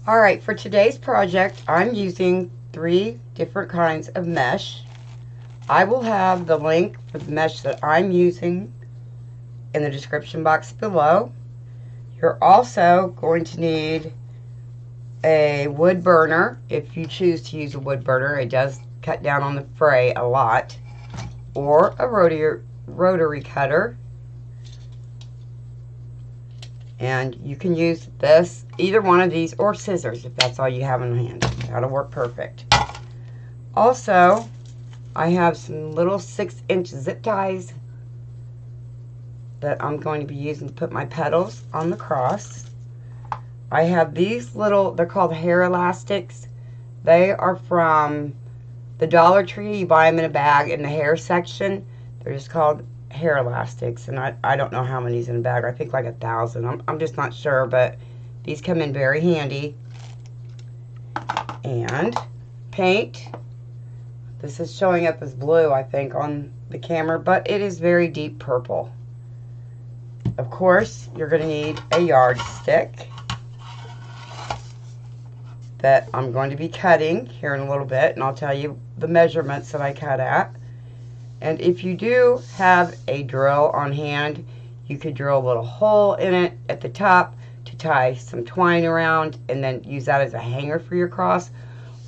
Alright, for today's project, I'm using 3 different kinds of mesh. I will have the link for the mesh that I'm using in the description box below. You're also going to need a wood burner if you choose to use a wood burner. It does cut down on the fray a lot. Or a rotary cutter. And you can use this, either one of these, or scissors if that's all you have in hand. That'll work perfect. Also, I have some little 6-inch zip ties that I'm going to be using to put my petals on the cross. I have these little, they're called hair elastics. They are from the Dollar Tree. You buy them in a bag in the hair section. They're just called hair elastics, and I don't know how many's in a bag. I think like 1,000. I'm just not sure, but these come in very handy. And paint. This is showing up as blue, I think, on the camera, but it is very deep purple. Of course, you're going to need a yardstick that I'm going to be cutting here in a little bit, and I'll tell you the measurements that I cut at. And if you do have a drill on hand, you could drill a little hole in it at the top to tie some twine around and then use that as a hanger for your cross.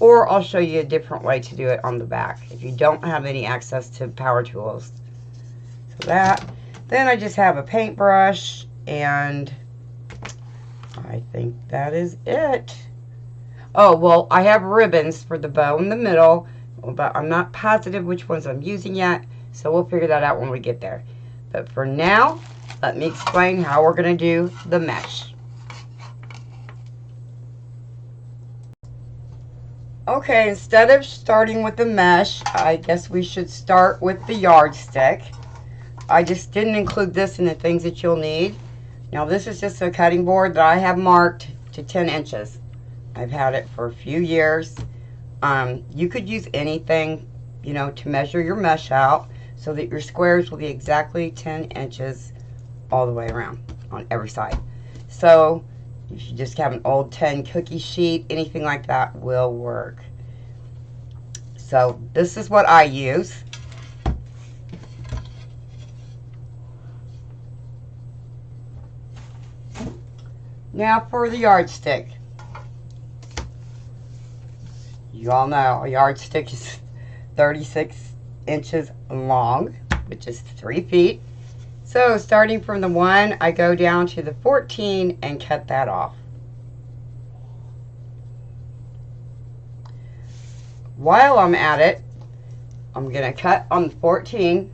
Or I'll show you a different way to do it on the back if you don't have any access to power tools. So that. Then I just have a paintbrush, and I think that is it. Oh, well, I have ribbons for the bow in the middle, but I'm not positive which ones I'm using yet, so we'll figure that out when we get there. But for now, let me explain how we're going to do the mesh. Okay, instead of starting with the mesh, I guess we should start with the yardstick. I just didn't include this in the things that you'll need. Now, this is just a cutting board that I have marked to 10 inches. I've had it for a few years. You could use anything, you know, to measure your mesh out so that your squares will be exactly 10 inches all the way around on every side. So if you just have an old 10 cookie sheet, anything like that will work. So this is what I use. Now for the yardstick. You all know a yardstick is 36 inches long, which is 3 feet. So starting from the 1, I go down to the 14 and cut that off. While I'm at it, I'm going to cut on the 14.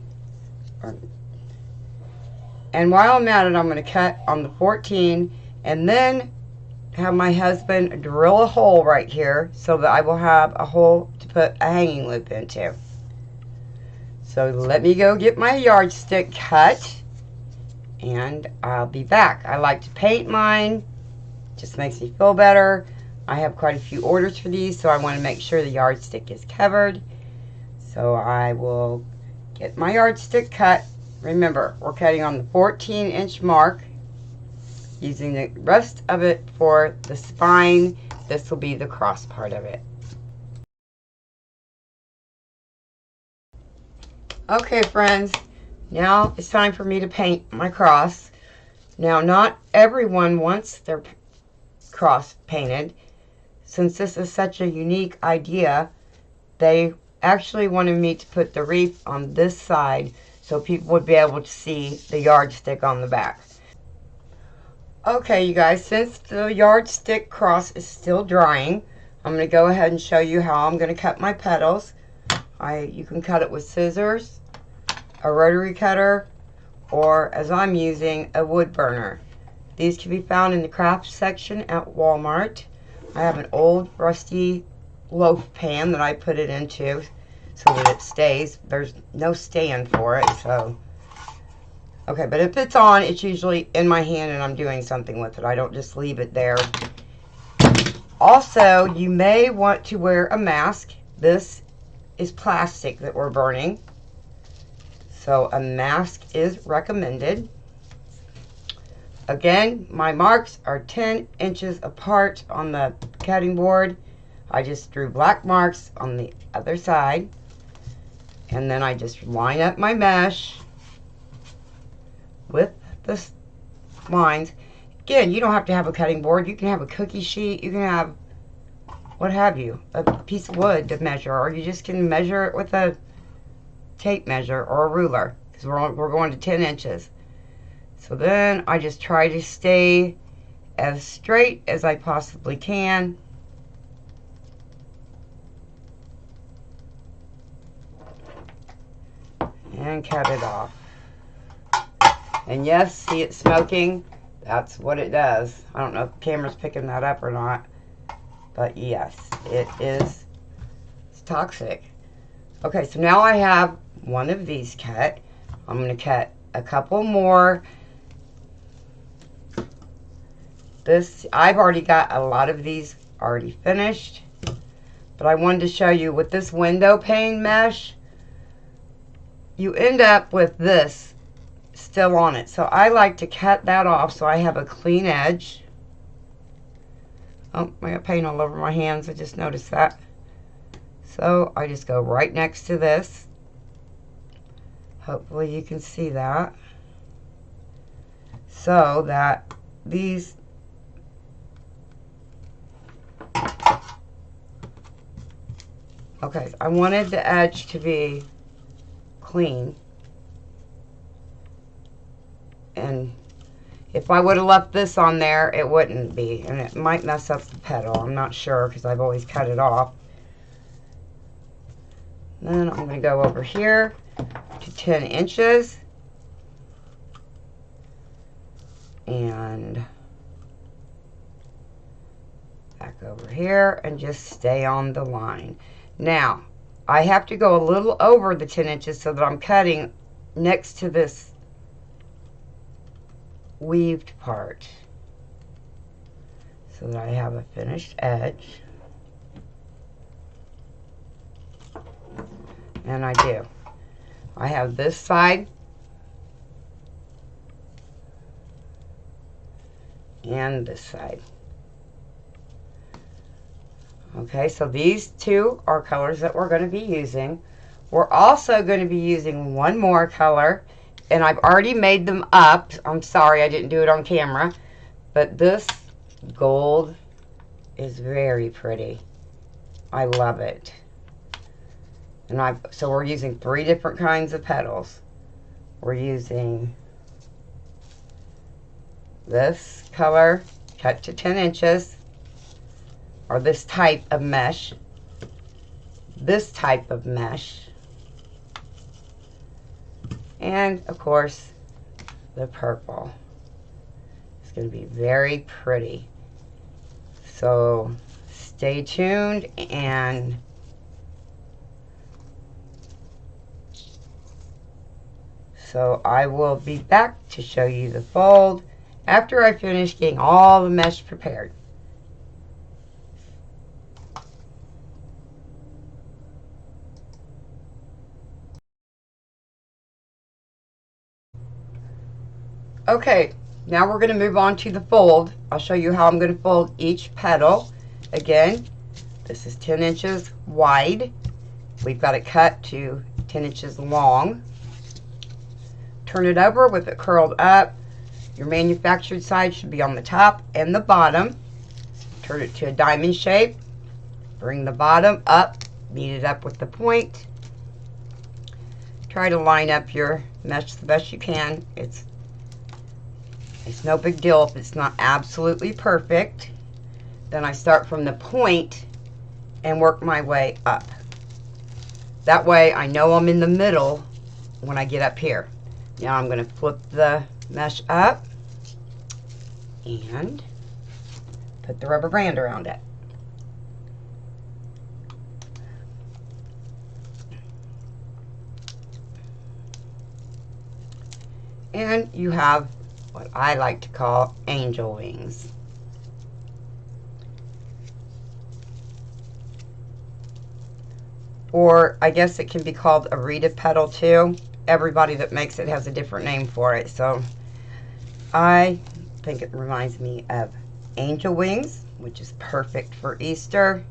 And while I'm at it, I'm going to cut on the 14 and then have my husband drill a hole right here so that I will have a hole to put a hanging loop into. So let me go get my yardstick cut and I'll be back. I like to paint mine, just makes me feel better. I have quite a few orders for these, so I want to make sure the yardstick is covered. So I will get my yardstick cut. Remember, we're cutting on the 14-inch mark, using the rest of it for the spine. This will be the cross part of it. Okay, friends, now it's time for me to paint my cross. Now, not everyone wants their cross painted. Since this is such a unique idea, they actually wanted me to put the wreath on this side so people would be able to see the yardstick on the back. Okay, you guys, since the yardstick cross is still drying, I'm going to go ahead and show you how I'm going to cut my petals. You can cut it with scissors, a rotary cutter, or as I'm using, a wood burner. These can be found in the craft section at Walmart. I have an old rusty loaf pan that I put it into so that it stays. There's no stand for it, so... Okay, but if it's on, it's usually in my hand and I'm doing something with it. I don't just leave it there. Also, you may want to wear a mask. This is plastic that we're burning, so a mask is recommended. Again, my marks are 10 inches apart on the cutting board. I just drew black marks on the other side. And then I just line up my mesh with the lines. Again, you don't have to have a cutting board. You can have a cookie sheet. You can have, what have you, a piece of wood to measure. Or you just can measure it with a tape measure or a ruler. Because we're going to 10 inches. So then I just try to stay as straight as I possibly can. And cut it off. And yes, see it smoking? That's what it does. I don't know if the camera's picking that up or not. But yes, it's toxic. Okay, so now I have one of these cut. I'm going to cut a couple more. I've already got a lot of these already finished. But I wanted to show you with this window pane mesh, you end up with this still on it. So I like to cut that off so I have a clean edge. Oh, I got paint all over my hands. I just noticed that. So I just go right next to this. Hopefully you can see that. So that these okay, I wanted the edge to be clean. And if I would have left this on there, it wouldn't be. And it might mess up the petal. I'm not sure because I've always cut it off. Then I'm going to go over here to 10 inches. And back over here and just stay on the line. Now, I have to go a little over the 10 inches so that I'm cutting next to this weaved part. So that I have a finished edge. And I do. I have this side and this side. Okay, so these two are colors that we're going to be using. We're also going to be using one more color, and I've already made them up. I'm sorry I didn't do it on camera, but this gold is very pretty. I love it. And so we're using 3 different kinds of petals. We're using this color cut to 10 inches. Or this type of mesh, this type of mesh, and of course the purple. It's going to be very pretty. So stay tuned, and so I will be back to show you the fold after I finish getting all the mesh prepared. Okay, now we're going to move on to the fold. I'll show you how I'm going to fold each petal. Again, this is 10 inches wide. We've got it cut to 10 inches long. Turn it over with it curled up. Your manufactured side should be on the top and the bottom. Turn it to a diamond shape. Bring the bottom up. Meet it up with the point. Try to line up your mesh the best you can. It's no big deal if it's not absolutely perfect. Then I start from the point and work my way up. That way I know I'm in the middle when I get up here. Now I'm going to flip the mesh up and put the rubber band around it. And you have what I like to call angel wings. Or I guess it can be called a Wreath petal too. Everybody that makes it has a different name for it. So I think it reminds me of angel wings, which is perfect for Easter.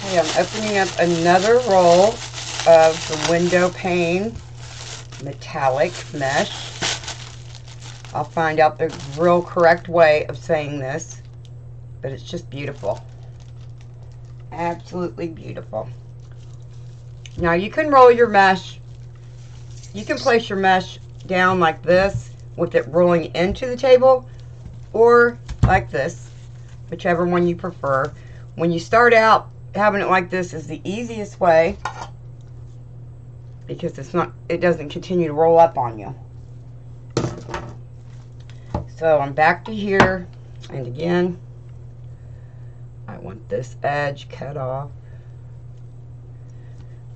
Okay, I'm opening up another roll of the window pane metallic mesh. I'll find out the real correct way of saying this, but it's just beautiful. Absolutely beautiful. Now you can roll your mesh, you can place your mesh down like this with it rolling into the table, or like this, whichever one you prefer. When you start out, having it like this is the easiest way because it doesn't continue to roll up on you. So I'm back to here, and again, I want this edge cut off.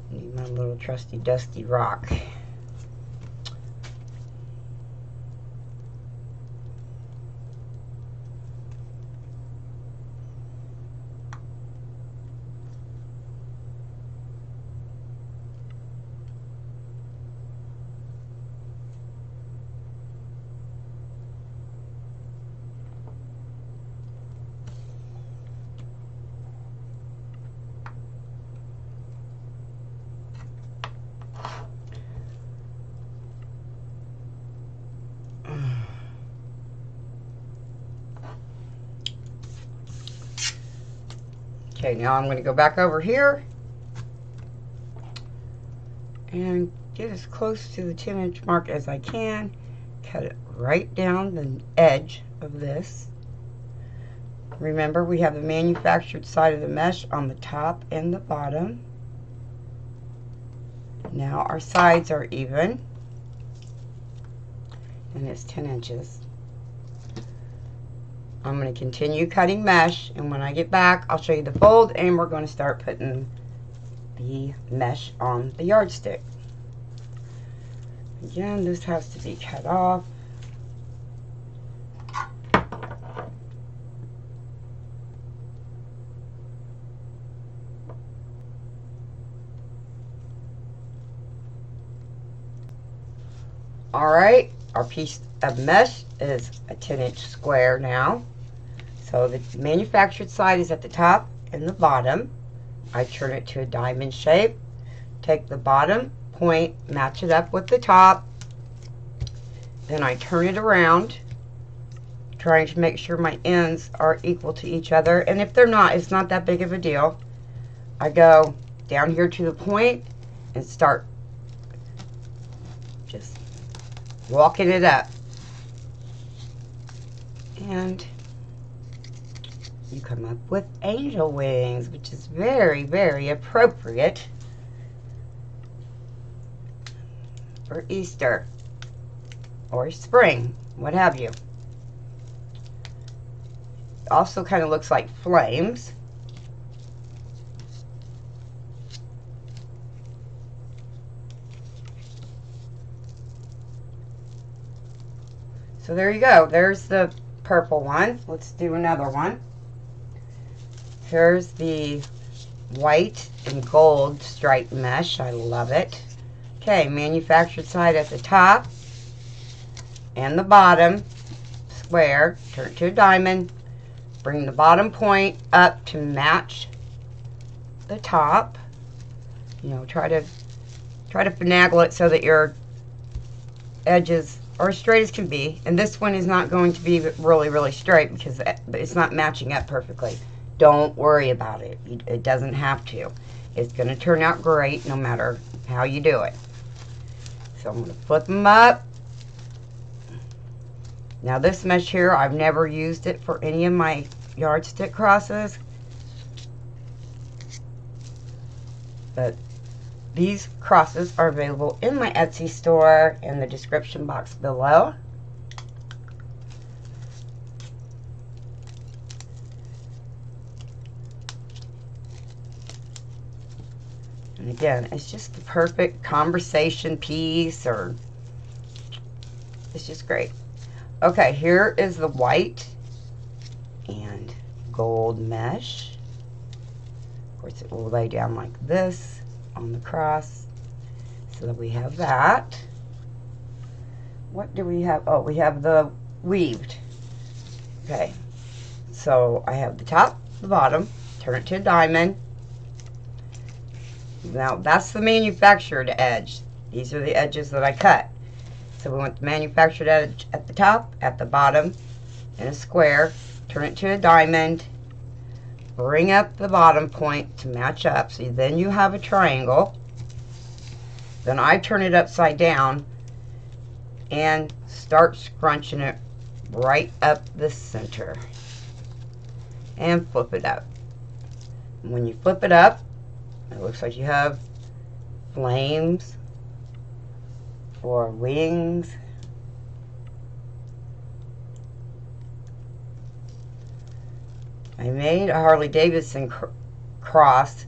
Need my little trusty dusty rock. Okay, now I'm going to go back over here and get as close to the 10-inch mark as I can. Cut it right down the edge of this. Remember, we have the manufactured side of the mesh on the top and the bottom. Now our sides are even, and it's 10 inches. I'm going to continue cutting mesh, and when I get back, I'll show you the fold, and we're going to start putting the mesh on the yardstick. Again, this has to be cut off. Alright, our piece of mesh is a 10-inch square now. So the manufactured side is at the top and the bottom. I turn it to a diamond shape. Take the bottom point, match it up with the top. Then I turn it around, trying to make sure my ends are equal to each other. And if they're not, it's not that big of a deal. I go down here to the point and start just walking it up. And you come up with angel wings, which is very, very appropriate for Easter or spring, what have you. Also kind of looks like flames. So there you go. There's the purple one. Let's do another one. Here's the white and gold striped mesh. I love it. Okay, manufactured side at the top and the bottom square. Turn it to a diamond. Bring the bottom point up to match the top. You know, try to finagle it so that your edges are as straight as can be. And this one is not going to be really, really straight because it's not matching up perfectly. Don't worry about it. It doesn't have to. It's going to turn out great no matter how you do it. So I'm going to flip them up. Now this mesh here, I've never used it for any of my yardstick crosses. But These crosses are available in my Etsy store in the description box below. And again, it's just the perfect conversation piece, or it's just great. Okay, here is the white and gold mesh. Of course, it will lay down like this on the cross. So that we have that. What do we have? Oh, we have the weaved. Okay, so I have the top, the bottom, turn it to a diamond. Now, that's the manufactured edge. These are the edges that I cut. So we want the manufactured edge at the top, at the bottom, in a square. Turn it to a diamond. Bring up the bottom point to match up. So then you have a triangle. Then I turn it upside down and start scrunching it right up the center. And flip it up. And when you flip it up, it looks like you have flames or wings. I made a Harley Davidson cross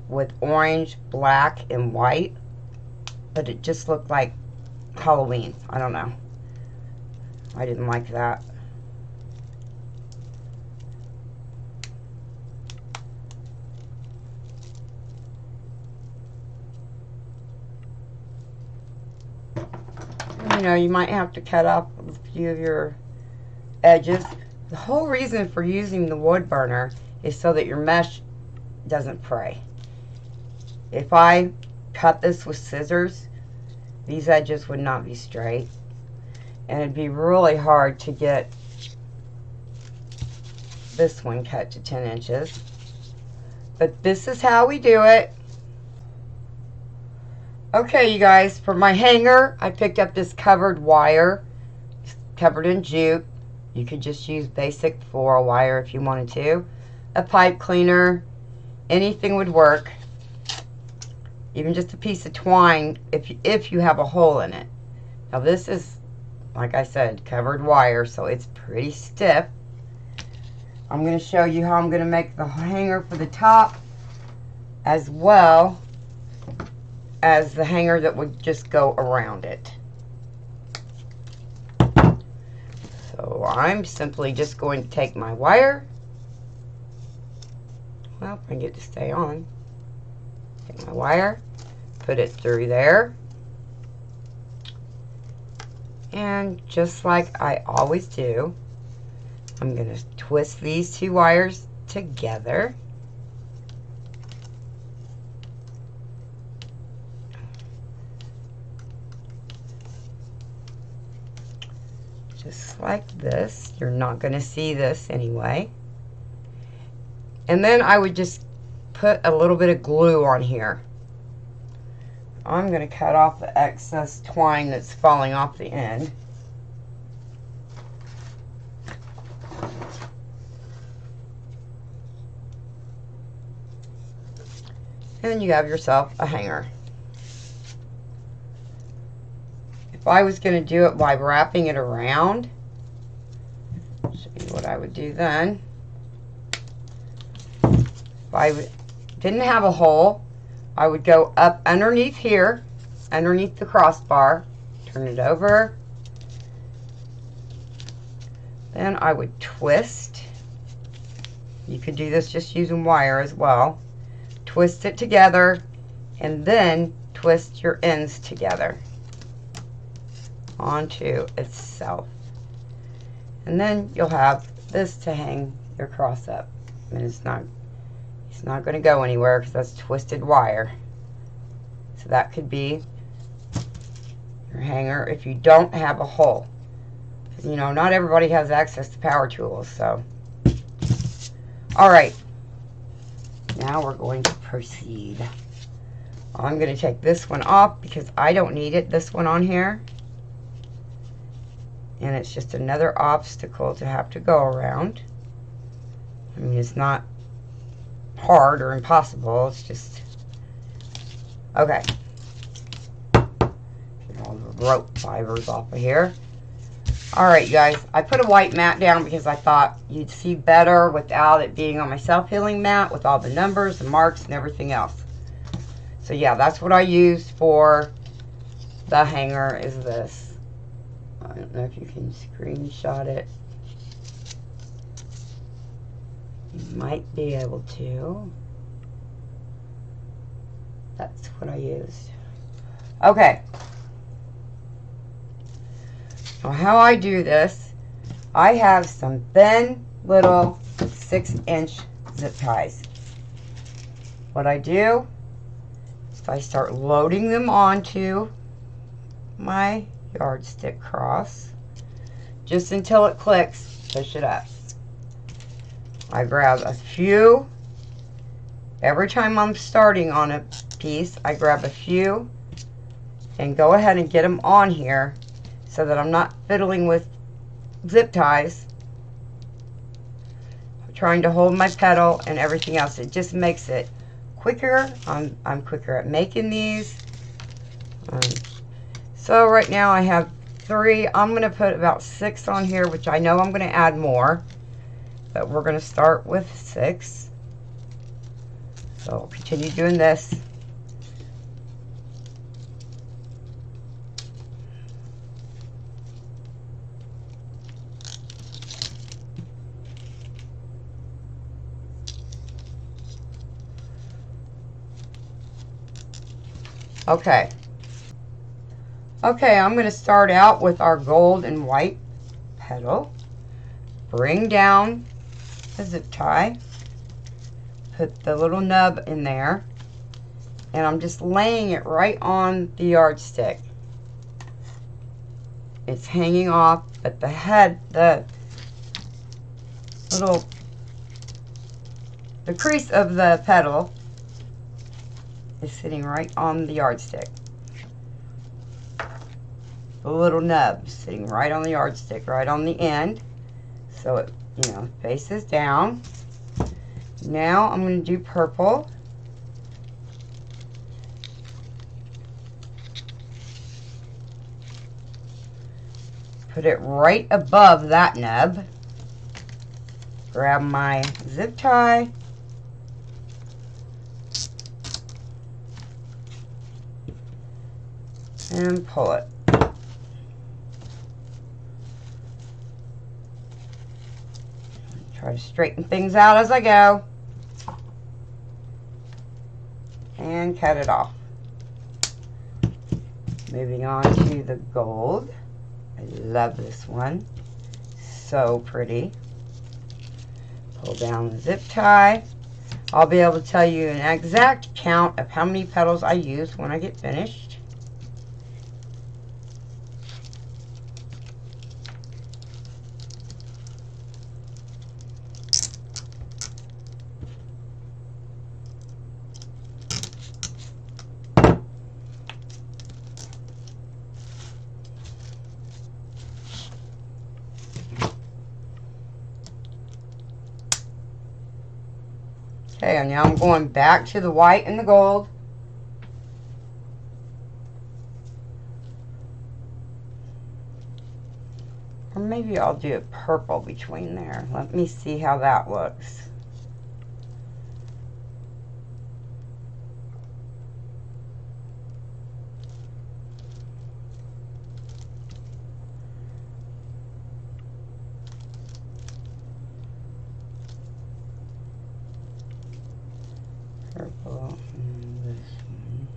with orange, black, and white, but it just looked like Halloween. I don't know. I didn't like that. You know, you might have to cut off a few of your edges. The whole reason for using the wood burner is so that your mesh doesn't fray. If I cut this with scissors, these edges would not be straight, and it'd be really hard to get this one cut to 10 inches. But this is how we do it. Okay, you guys, for my hanger, I picked up this covered wire. It's covered in jute. You could just use basic floral wire if you wanted to. A pipe cleaner, anything would work. Even just a piece of twine if you have a hole in it. Now this is, like I said, covered wire, so it's pretty stiff. I'm going to show you how I'm going to make the hanger for the top, as well as the hanger that would just go around it. So I'm simply just going to take my wire. Well, if I can get it to stay on. Take my wire, put it through there. And just like I always do, I'm going to twist these two wires together. Just like this. You're not going to see this anyway. And then I would just put a little bit of glue on here. I'm going to cut off the excess twine that's falling off the end. And you have yourself a hanger. If I was going to do it by wrapping it around, I'll show you what I would do then. If I didn't have a hole, I would go up underneath here, underneath the crossbar, turn it over. Then I would twist. You could do this just using wire as well. Twist it together, and then twist your ends together onto itself. And then you'll have this to hang your cross up. And it's not going to go anywhere because that's twisted wire. So that could be your hanger if you don't have a hole. Because, you know, not everybody has access to power tools. So, alright. Now we're going to proceed. I'm going to take this one off because I don't need it, this one on here. And it's just another obstacle to have to go around. I mean, it's not hard or impossible. It's just Okay. Get all the rope fibers off of here. Alright, you guys. I put a white mat down because I thought you'd see better without it being on my self-healing mat with all the numbers and marks and everything else. So yeah, that's what I used for the hanger, is this. I don't know if you can screenshot it. You might be able to. That's what I used. Okay. Now how I do this, I have some thin little 6-inch zip ties. What I do is I start loading them onto my yardstick cross just until it clicks. Push it up. I grab a few. Every time I'm starting on a piece, I grab a few and go ahead and get them on here so that I'm not fiddling with zip ties. I'm trying to hold my petal and everything else. It just makes it quicker. I'm quicker at making these. So right now I have 3. I'm going to put about 6 on here, which I know I'm going to add more. But we're going to start with 6. So I'll continue doing this. Okay. Okay, I'm going to start out with our gold and white petal. Bring down the zip tie. Put the little nub in there. And I'm just laying it right on the yardstick. It's hanging off, but the head, the crease of the petal is sitting right on the yardstick. The little nub sitting right on the yardstick, right on the end. So it, you know, faces down. Now I'm going to do purple. Put it right above that nub. Grab my zip tie. And pull it. Try to straighten things out as I go. And cut it off. Moving on to the gold. I love this one. So pretty. Pull down the zip tie. I'll be able to tell you an exact count of how many petals I use when I get finished. Okay, and now I'm going back to the white and the gold. Or maybe I'll do a purple between there. Let me see how that looks. Purple and this one.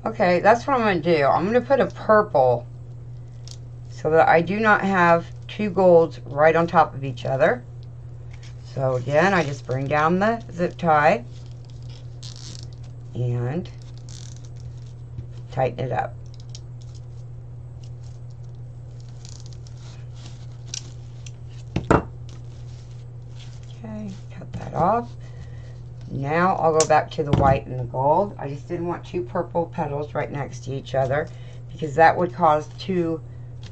Okay, that's what I'm going to do. I'm going to put a purple so that I do not have 2 golds right on top of each other. So again, I just bring down the zip tie and tighten it up. Okay, cut that off. Now I'll go back to the white and the gold. I just didn't want 2 purple petals right next to each other because that would cause 2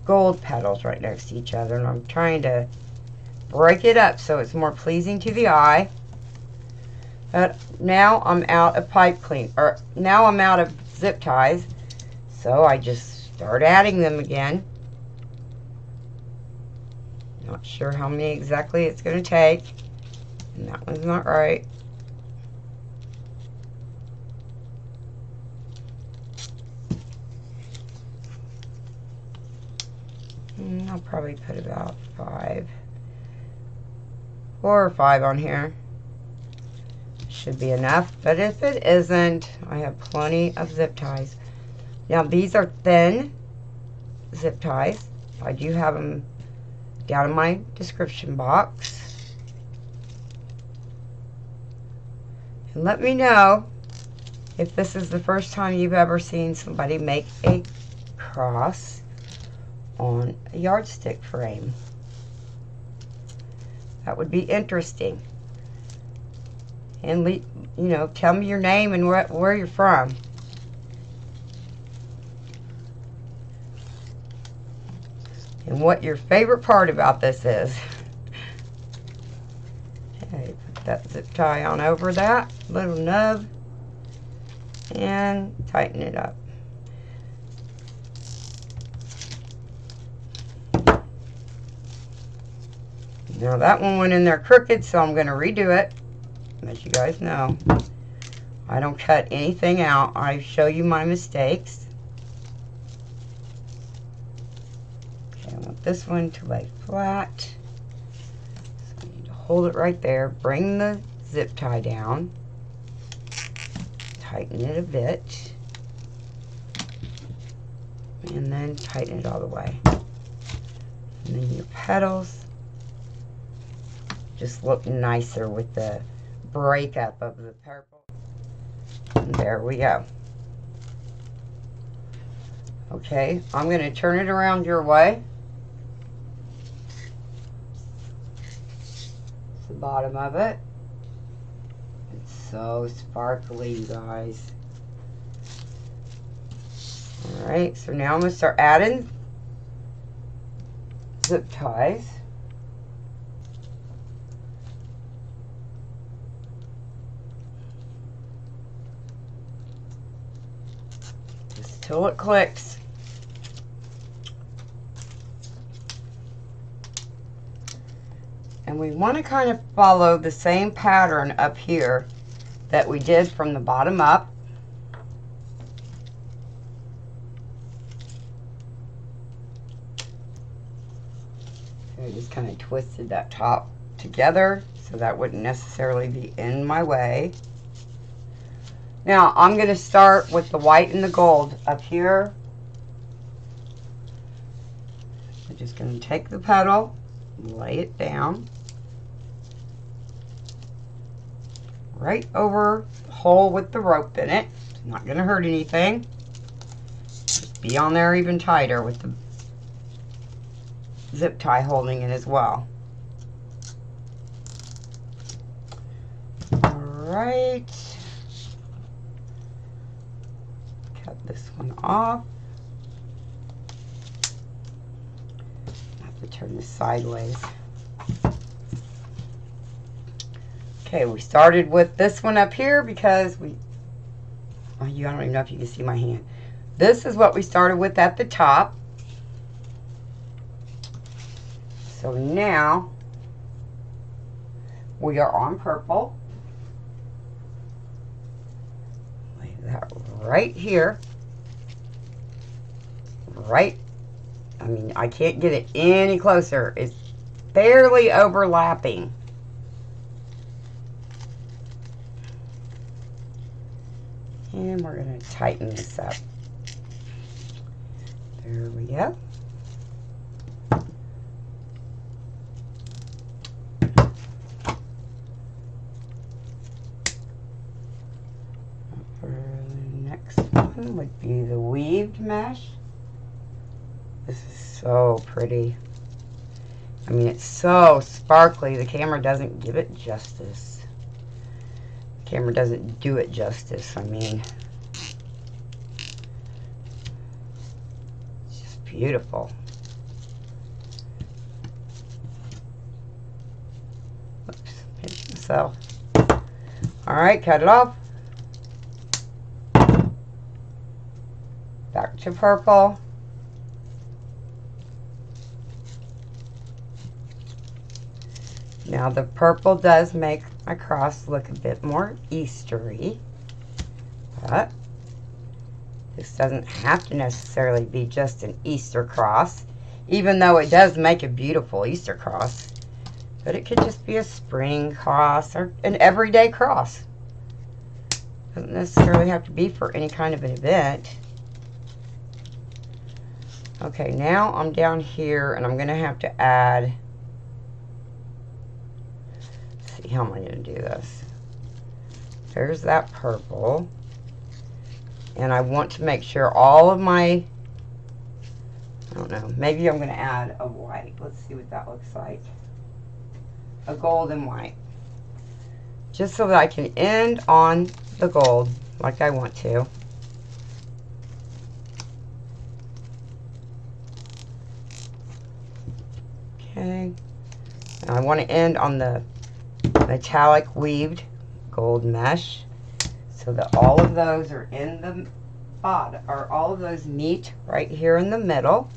gold petals right next to each other. And I'm trying to break it up so it's more pleasing to the eye. But now I'm out of pipe clean, or now I'm out of zip ties. So I just start adding them again. Not sure how many exactly it's going to take. And that one's not right. I'll probably put about 4 or 5 on here. Should be enough, but if it isn't, I have plenty of zip ties. Now these are thin zip ties. I do have them down in my description box. And let me know if this is the first time you've ever seen somebody make a cross on a yardstick frame. That would be interesting. And you know, tell me your name and where you're from. And what your favorite part about this is. Okay, put that zip tie on over that little nub and tighten it up. Now that one went in there crooked, so I'm going to redo it. As you guys know, I don't cut anything out. I show you my mistakes. Okay, I want this one to lay flat. So I need to hold it right there. Bring the zip tie down. Tighten it a bit. And then tighten it all the way. And then your petals just look nicer with the breakup of the purple. And there we go. Okay, I'm going to turn it around your way. It's the bottom of it. It's so sparkly, you guys. Alright, so now I'm going to start adding zip ties. Till it clicks. And we want to kind of follow the same pattern up here that we did from the bottom up. So I just kind of twisted that top together so that wouldn't necessarily be in my way. Now, I'm going to start with the white and the gold up here. I'm just going to take the petal, lay it down right over the hole with the rope in it. It's not going to hurt anything. Just be on there even tighter with the zip tie holding it as well. All right. This one off. I have to turn this sideways. Okay, we started with this one up here because I don't even know if you can see my hand. This is what we started with at the top. So now we are on purple. Lay that right here. Right, I mean, I can't get it any closer. It's barely overlapping. And we're going to tighten this up. There we go. For the next one would be the weaved mesh. This is so pretty. I mean, it's so sparkly. The camera doesn't give it justice. The camera doesn't do it justice. I mean, it's just beautiful. Oops, hit myself. Alright, cut it off. Back to purple. Now the purple does make my cross look a bit more Eastery, but this doesn't have to necessarily be just an Easter cross, even though it does make a beautiful Easter cross. But it could just be a spring cross or an everyday cross. Doesn't necessarily have to be for any kind of an event. Okay, now I'm down here and I'm going to have to add, let's see, how am I going to do this? There's that purple. And I want to make sure all of my, I don't know, maybe I'm going to add a white. Let's see what that looks like. A gold and white. Just so that I can end on the gold like I want to. Okay. Now I want to end on the metallic weaved gold mesh so that all of those are in the bottom, or all of those meet right here in the middle.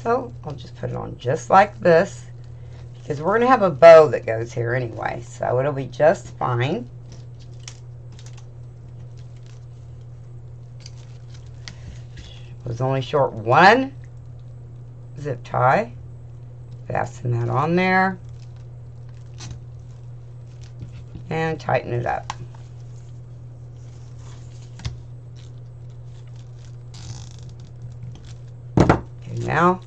So I'll just put it on just like this, because we're going to have a bow that goes here anyway, so it'll be just fine. I was only short one zip tie. Fasten that on there and tighten it up. Okay, now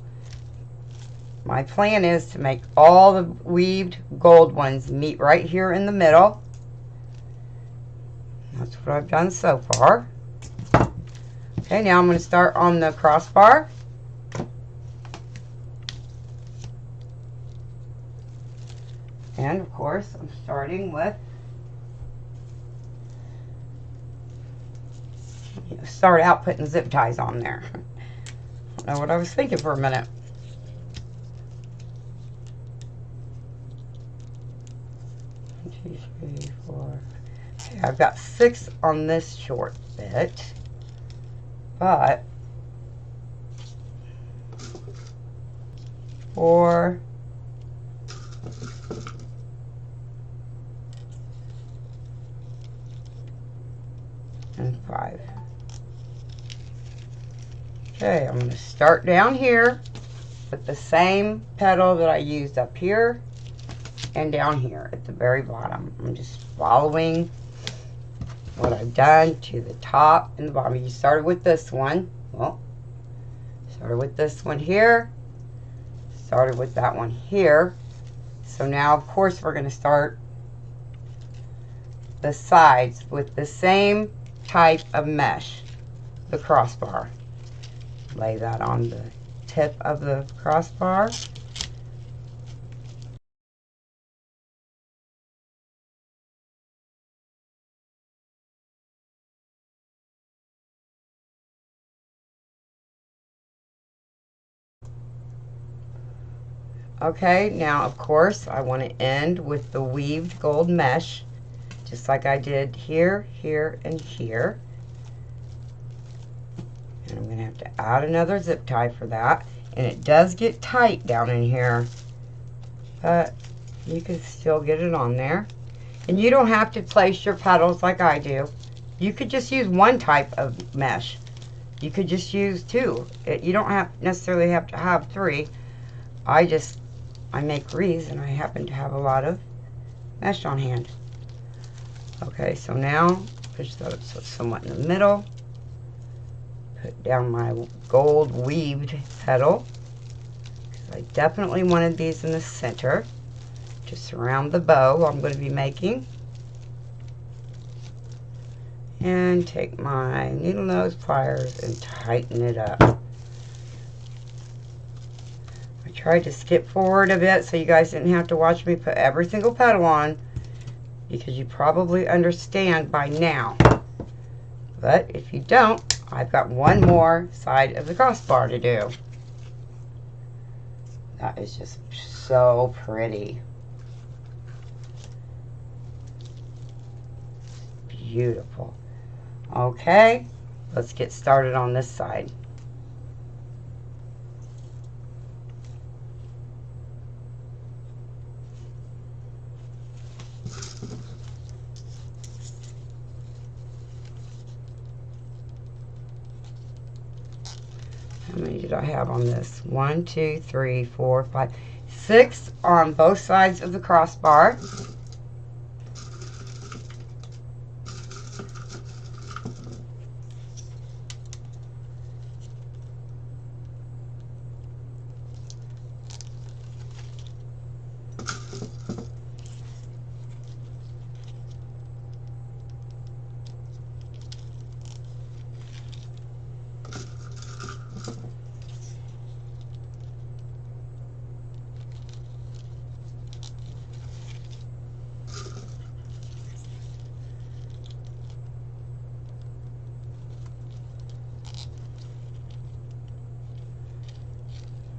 my plan is to make all the weaved gold ones meet right here in the middle. That's what I've done so far. Okay, now I'm going to start on the crossbar. And of course, I'm starting with, start out putting zip ties on there. I don't know what I was thinking for a minute. Two, three, four. Okay, I've got 6 on this short bit, but 4 and 5. Okay, I'm going to start down here with the same petal that I used up here and down here at the very bottom. I'm just following what I've done to the top and the bottom. You started with this one. Well, started with this one here. Started with that one here. So now, of course, we're going to start the sides with the same type of mesh, the crossbar. Lay that on the tip of the crossbar. Okay, now of course I want to end with the weaved gold mesh, just like I did here, here, and here. And I'm going to have to add another zip tie for that. And it does get tight down in here, but you can still get it on there. And you don't have to place your petals like I do. You could just use one type of mesh. You could just use 2. You don't necessarily have to have 3. I make wreaths and I happen to have a lot of mesh on hand. Okay, so now push that up so it's somewhat in the middle. Put down my gold weaved petal. I definitely wanted these in the center to surround the bow I'm going to be making. And take my needle nose pliers and tighten it up. I tried to skip forward a bit so you guys didn't have to watch me put every single petal on, because you probably understand by now. But if you don't, I've got one more side of the crossbar to do. That is just so pretty. Beautiful. Okay, let's get started on this side. How many did I have on this? 1, 2, 3, 4, 5, 6 on both sides of the crossbar.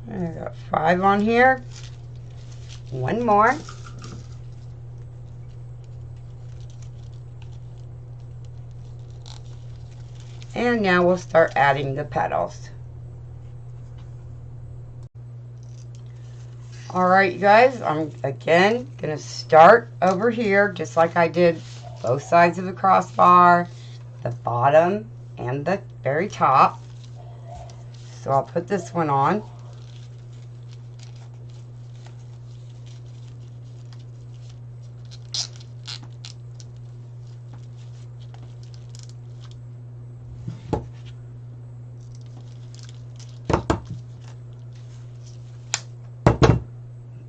I got 5 on here. One more. And now we'll start adding the petals. Alright, you guys, I'm again going to start over here just like I did both sides of the crossbar, the bottom and the very top. So I'll put this one on.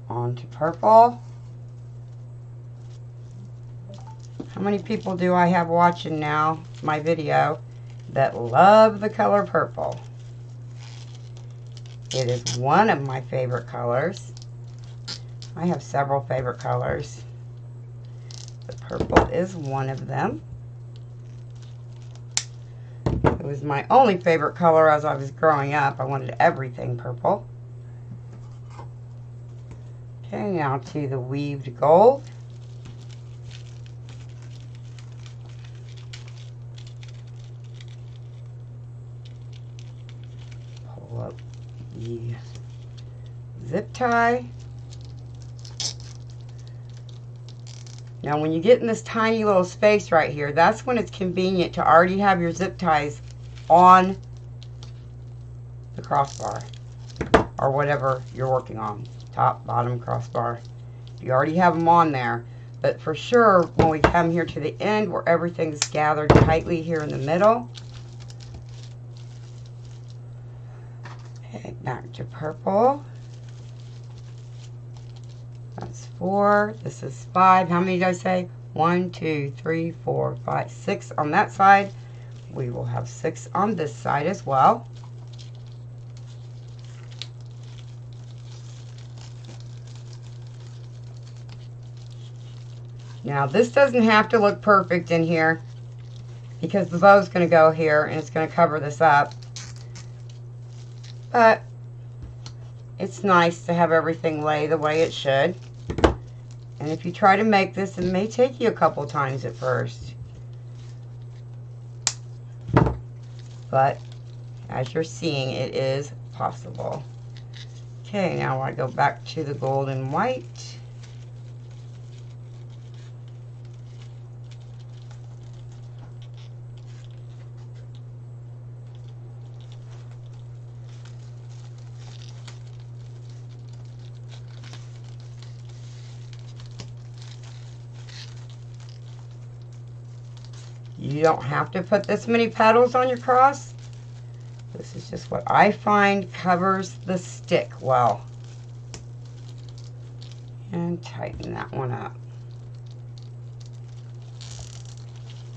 On to purple. How many people do I have watching now my video that love the color purple? It is one of my favorite colors. I have several favorite colors, but purple is one of them. It was my only favorite color as I was growing up. I wanted everything purple. Okay, now to the weaved gold. Pull up the zip tie. Now when you get in this tiny little space right here, that's when it's convenient to already have your zip ties on the crossbar or whatever you're working on. Top, bottom, crossbar. You already have them on there. But for sure, when we come here to the end where everything's gathered tightly here in the middle. Okay, back to purple. That's 4. This is 5. How many did I say? 1, 2, 3, 4, 5, 6 on that side. We will have 6 on this side as well. Now this doesn't have to look perfect in here because the bow's going to go here and it's going to cover this up. But it's nice to have everything lay the way it should. And if you try to make this, it may take you a couple times at first. But as you're seeing, it is possible. Okay, now I go back to the gold and white. You don't have to put this many petals on your cross. This is just what I find covers the stick well. And tighten that one up.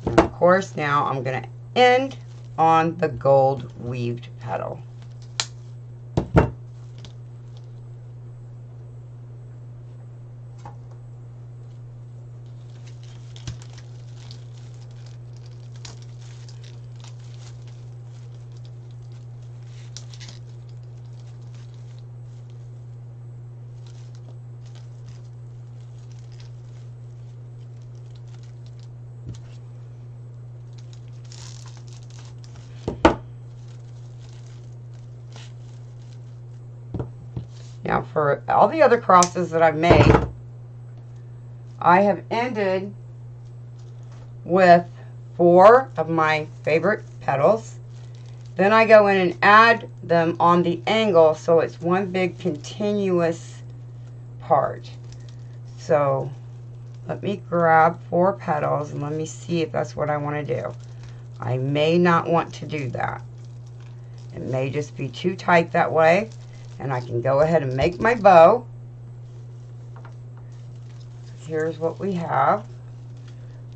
And of course, now I'm going to end on the gold weaved petal. Now for all the other crosses that I've made, I have ended with 4 of my favorite petals. Then I go in and add them on the angle so it's one big continuous part. So let me grab 4 petals and let me see if that's what I want to do. I may not want to do that. It may just be too tight that way, and I can go ahead and make my bow. Here's what we have.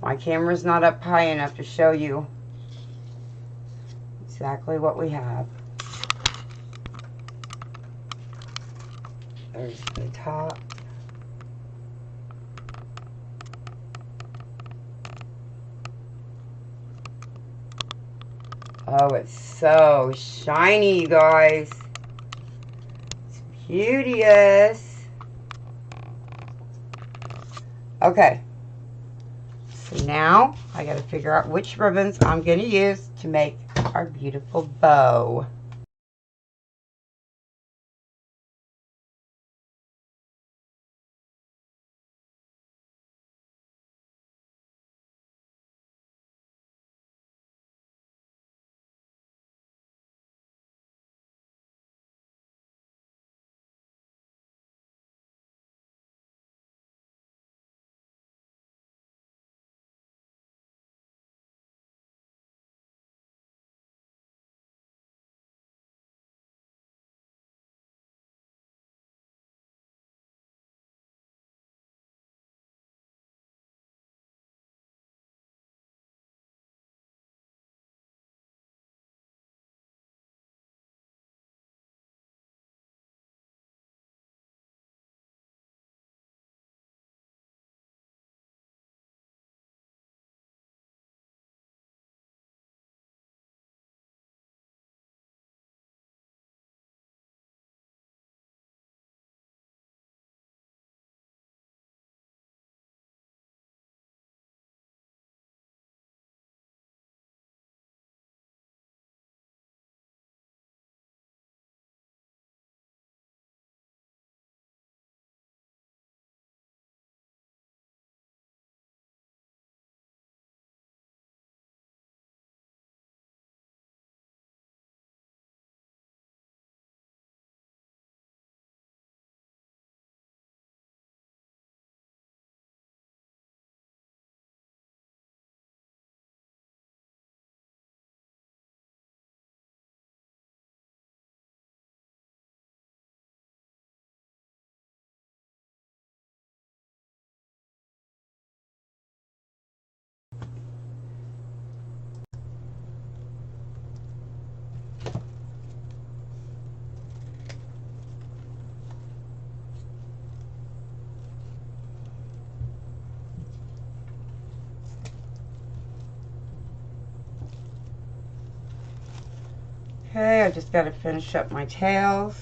My camera's not up high enough to show you exactly what we have. There's the top. Oh, it's so shiny, you guys. It's beauteous. Okay. So now I got to figure out which ribbons I'm going to use to make our beautiful bow. Okay, I just got to finish up my tails.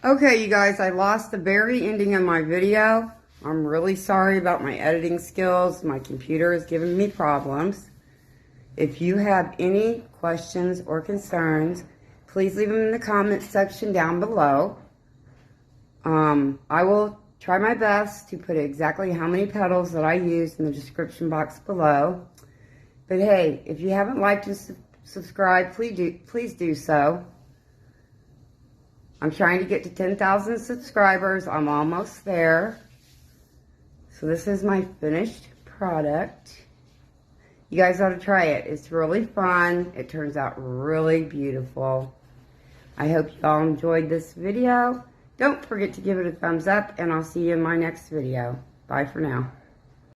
Okay, you guys, I lost the very ending of my video. I'm really sorry about my editing skills. My computer is giving me problems. If you have any questions or concerns, please leave them in the comment section down below. I will try my best to put exactly how many petals that I used in the description box below. But hey, if you haven't liked and subscribed, please do so. I'm trying to get to 10,000 subscribers. I'm almost there. So this is my finished product. You guys ought to try it. It's really fun. It turns out really beautiful. I hope you all enjoyed this video. Don't forget to give it a thumbs up, and I'll see you in my next video. Bye for now.